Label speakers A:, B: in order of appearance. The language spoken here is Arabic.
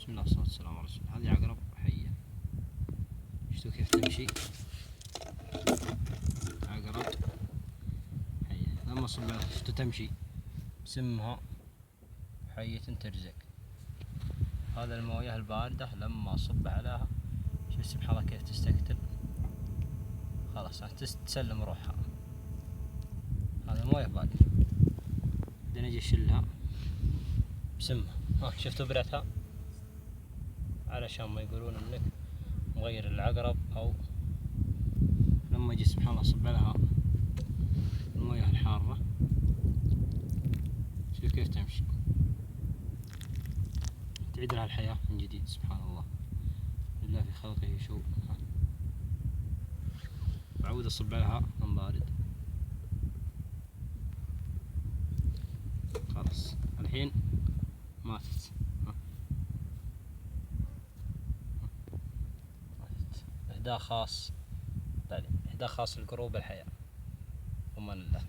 A: بسم الله والصلاة والسلام على رسول الله. هذه عقرب حية، شفتوا كيف تمشي؟ عقرب حية لما صبها شفتوا تمشي بسمها حية ترزق. هذا المويه الباردة لما صب عليها شوف سبحان الله كيف تستقتل، خلاص تسلم روحها. هذا مويه باردة بعدين اجي اشيلها بسمها. شفتوا برتها علشان ما يقولون انك مغير العقرب. او لما اجي سبحان الله اصب لها المويه الحارة شوف كيف تمشي، تعيد لها الحياة من جديد. سبحان الله، لله في خلقه شيء. بعود اصب لها من بارد. خلاص الحين ماتت. إهداء خاص للقروب الحياة. أمان الله.